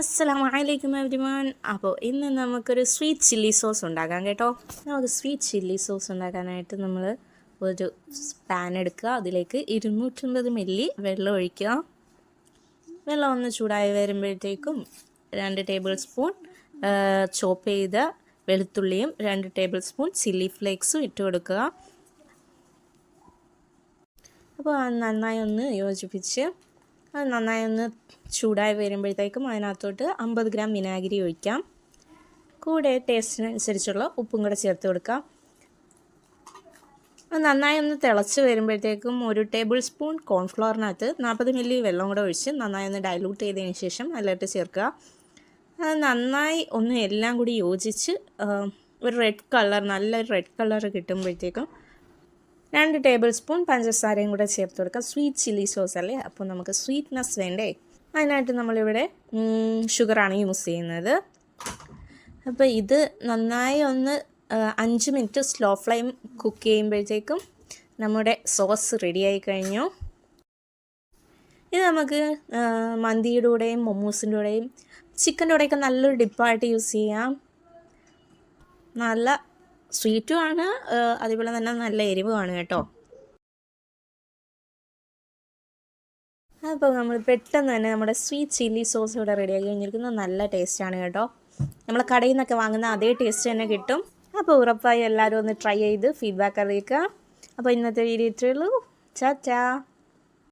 അസ്സലാമലൈക്കും എവരിവൺ. അപ്പോൾ ഇന്ന് നമുക്കൊരു സ്വീറ്റ് ചില്ലി സോസ് ഉണ്ടാക്കാം കേട്ടോ. നമുക്ക് സ്വീറ്റ് ചില്ലി സോസ് ഉണ്ടാക്കാനായിട്ട് നമ്മൾ ഒരു പാൻ എടുക്കുക. അതിലേക്ക് 250 മില്ലി വെള്ളം ഒഴിക്കുക. വെള്ളം ഒന്ന് ചൂടായി വരുമ്പോഴത്തേക്കും 2 ടേബിൾ സ്പൂൺ ചോപ്പ് ചെയ്ത വെളുത്തുള്ളിയും 2 ടേബിൾ സ്പൂൺ ചില്ലി ഫ്ലേക്സും ഇട്ട് കൊടുക്കുക. അപ്പോൾ നന്നായി ഒന്ന് യോജിപ്പിച്ച് അത് നന്നായി ഒന്ന് ചൂടായി വരുമ്പോഴത്തേക്കും അതിനകത്തോട്ട് 50 ഗ്രാം വിനാഗിരി ഒഴിക്കാം. കൂടെ ടേസ്റ്റിനനുസരിച്ചുള്ള ഉപ്പും കൂടെ ചേർത്ത് കൊടുക്കാം. അത് നന്നായി ഒന്ന് തിളച്ച് വരുമ്പോഴത്തേക്കും 1 ടേബിൾ സ്പൂൺ കോൺഫ്ലവറിനകത്ത് 40 മില്ലി വെള്ളം കൂടെ ഒഴിച്ച് നന്നായി ഒന്ന് ഡൈലൂട്ട് ചെയ്തതിന് ശേഷം അതിലോട്ട് ചേർക്കുക. അത് നന്നായി ഒന്ന് എല്ലാം കൂടി യോജിച്ച് ഒരു നല്ലൊരു റെഡ് കളർ കിട്ടുമ്പോഴത്തേക്കും 2 ടേബിൾ സ്പൂൺ പഞ്ചസാരയും കൂടെ ചേർത്ത് കൊടുക്കുക. സ്വീറ്റ് ചില്ലി സോസ് അല്ലേ, അപ്പോൾ നമുക്ക് സ്വീറ്റ്നെസ് വേണ്ടേ. അതിനായിട്ട് നമ്മളിവിടെ ഷുഗറാണ് യൂസ് ചെയ്യുന്നത്. അപ്പോൾ ഇത് നന്നായി ഒന്ന് 5 മിനിറ്റ് സ്ലോ ഫ്ലെയിം കുക്ക് ചെയ്യുമ്പോഴത്തേക്കും നമ്മുടെ സോസ് റെഡിയായി കഴിഞ്ഞു. ഇത് നമുക്ക് മന്തിയുടെ കൂടെയും മൊമോസിൻ്റെ കൂടെയും ചിക്കൻ്റെ കൂടെയൊക്കെ നല്ലൊരു ഡിപ്പായിട്ട് യൂസ് ചെയ്യാം. നല്ല സ്വീറ്റും ആണ്, അതുപോലെ തന്നെ നല്ല എരിവുമാണ് കേട്ടോ. അപ്പോൾ നമ്മൾ പെട്ടെന്ന് തന്നെ നമ്മുടെ സ്വീറ്റ് ചില്ലി സോസ് ഇവിടെ റെഡിയാക്കി കഴിഞ്ഞിരിക്കുന്നത്. നല്ല ടേസ്റ്റാണ് കേട്ടോ. നമ്മൾ കടയിൽ നിന്നൊക്കെ വാങ്ങുന്ന അതേ ടേസ്റ്റ് തന്നെ കിട്ടും. അപ്പോൾ ഉറപ്പായി എല്ലാവരും ഒന്ന് ട്രൈ ചെയ്ത് ഫീഡ്ബാക്ക് അറിയിക്കുക. അപ്പോൾ ഇന്നത്തെ വീഡിയോ ഇത്രയേ ഉള്ളൂ. ചാ